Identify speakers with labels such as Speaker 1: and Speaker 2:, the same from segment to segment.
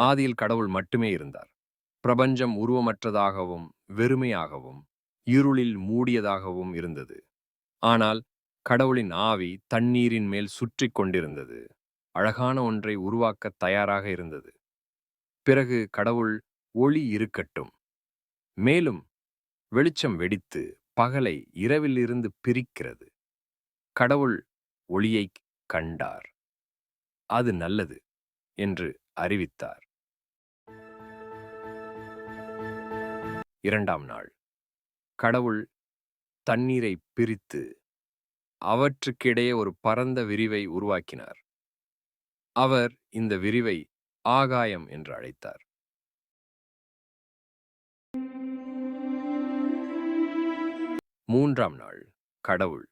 Speaker 1: ஆதியில் கடவுள் மட்டுமே இருந்தார். பிரபஞ்சம் உருவமற்றதாகவும் வெறுமையாகவும் இருளில் மூடியதாகவும் இருந்தது. ஆனால் கடவுளின் ஆவி தண்ணீரின் மேல் சுற்றி கொண்டிருந்தது. அழகான ஒன்றை உருவாக்க தயாராக இருந்தது. பிறகு கடவுள் ஒளி இருக்கட்டும். மேலும் வெளிச்சம் வெடித்து பகலை இரவிலிருந்து பிரிக்கிறது. கடவுள் ஒளியைக் கண்டார். அது நல்லது என்று அறிவித்தார். 2ஆம் நாள் கடவுள் தண்ணீரை பிரித்து அவற்றுக்கிடையே ஒரு பரந்த விரிவை உருவாக்கினார். அவர் இந்த விரிவை ஆகாயம் என்று அழைத்தார். 3ஆம் நாள் கடவுள்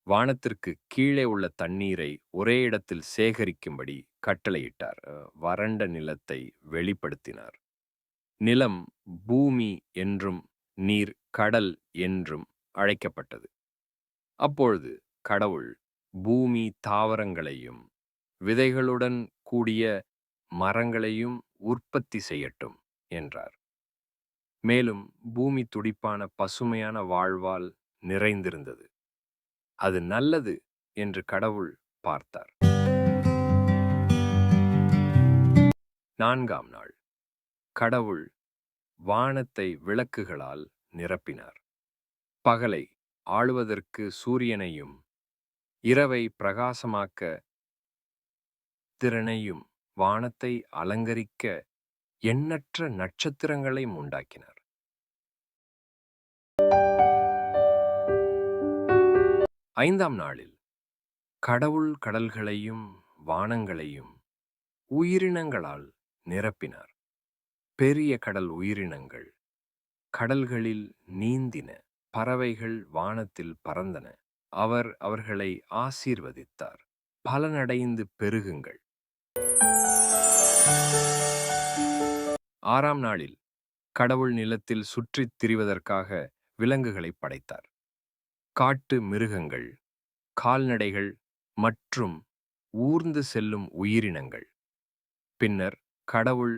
Speaker 1: வானத்திற்கு கீழே உள்ள தண்ணீரை ஒரே இடத்தில் சேகரிக்கும்படி கட்டளையிட்டார். வறண்ட நிலத்தை வெளிப்படுத்தினார். நிலம் பூமி என்றும் நீர் கடல் என்றும் அழைக்கப்பட்டது. அப்பொழுது கடவுள் பூமி தாவரங்களையும் விதைகளுடன் கூடிய மரங்களையும் உற்பத்தி செய்யட்டும் என்றார். மேலும் பூமி துடிப்பான பசுமையான வாழ்வால் நிறைந்திருந்தது. அது நல்லது என்று கடவுள் பார்த்தார். 4ஆம் நாள் கடவுள் வானத்தை விளக்குகளால் நிரப்பினார். பகலை ஆளுவதற்கு சூரியனையும் இரவை பிரகாசமாக்க திறனையும் வானத்தை அலங்கரிக்க எண்ணற்ற நட்சத்திரங்களையும் உண்டாக்கினார். 5ஆம் நாளில் கடவுள் கடல்களையும் வானங்களையும் உயிரினங்களால் நிரப்பினார். பெரிய கடல் உயிரினங்கள் கடல்களில் நீந்தின. பறவைகள் வானத்தில் பறந்தன. அவர் அவர்களை ஆசீர்வதித்தார். பலனடைந்து பெருகுங்கள். 6ஆம் நாளில் கடவுள் நிலத்தில் சுற்றித் திரிவதற்காக விலங்குகளை படைத்தார். காட்டு மிருகங்கள், கால்நடைகள் மற்றும் ஊர்ந்து செல்லும் உயிரினங்கள். பின்னர் கடவுள்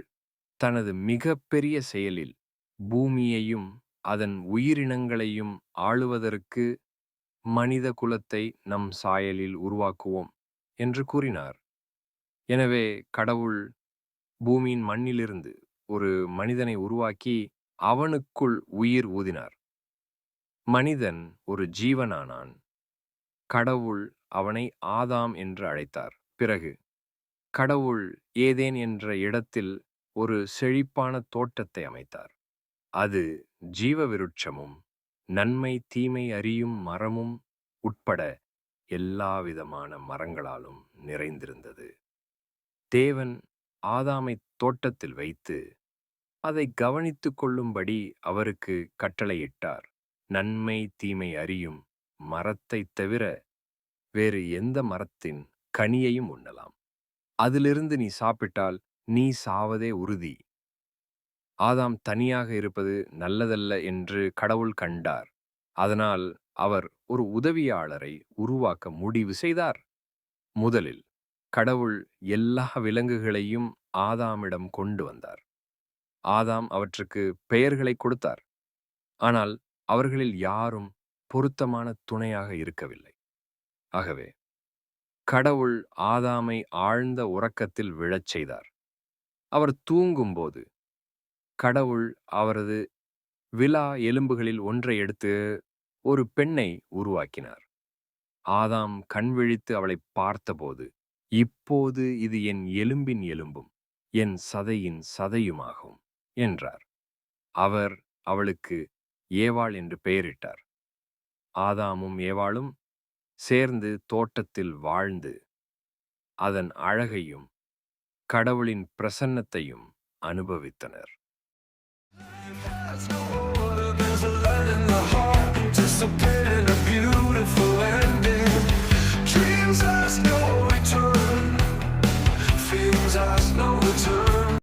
Speaker 1: தனது மிகப்பெரிய செயலில் பூமியையும் அதன் உயிரினங்களையும் ஆளுவதற்கு மனித குலத்தை நம் சாயலில் உருவாக்குவோம் என்று கூறினார். எனவே கடவுள் பூமியின் மண்ணிலிருந்து ஒரு மனிதனை உருவாக்கி அவனுக்குள் உயிர் ஊதினார். மனிதன் ஒரு ஜீவனானான். கடவுள் அவனை ஆதாம் என்று அழைத்தார். பிறகு கடவுள் ஏதேன் என்ற இடத்தில் ஒரு செழிப்பான தோட்டத்தை அமைத்தார். அது ஜீவ விருட்சமும் நன்மை தீமை அறியும் மரமும் உட்பட எல்லாவிதமான மரங்களாலும் நிறைந்திருந்தது. தேவன் ஆதாமை தோட்டத்தில் வைத்து அதை கவனித்துக் கொள்ளும்படி அவருக்கு கட்டளையிட்டார். நன்மை தீமை அறியும் மரத்தைத் தவிர வேறு எந்த மரத்தின் கனியையும் உண்ணலாம். அதிலிருந்து நீ சாப்பிட்டால் நீ சாவதே உறுதி. ஆதாம் தனியாக இருப்பது நல்லதல்ல என்று கடவுள் கண்டார். அதனால் அவர் ஒரு உதவியாளரை உருவாக்க முடிவு செய்தார். முதலில் கடவுள் எல்லா விலங்குகளையும் ஆதாமிடம் கொண்டு வந்தார். ஆதாம் அவற்றுக்கு பெயர்களை கொடுத்தார். ஆனால் அவர்களில் யாரும் பொருத்தமான துணையாக இருக்கவில்லை. ஆகவே கடவுள் ஆதாமை ஆழ்ந்த உறக்கத்தில் விழச் செய்தார். அவர் தூங்கும்போது கடவுள் அவரது விலா எலும்புகளில் ஒன்றை எடுத்து ஒரு பெண்ணை உருவாக்கினார். ஆதாம் கண்விழித்து அவளை பார்த்தபோது, இப்போது இது என் எலும்பின் எலும்பும் என் சதையின் சதையுமாகும் என்றார். அவர் அவளுக்கு ஏவாள் என்று பெயரிட்டார். ஆதாமும் ஏவாளும் சேர்ந்து தோட்டத்தில் வாழ்ந்து அதன் அழகையும் கடவுளின் பிரசன்னத்தையும் அனுபவித்தனர்.
Speaker 2: There's a light in the heart, anticipating a beautiful end.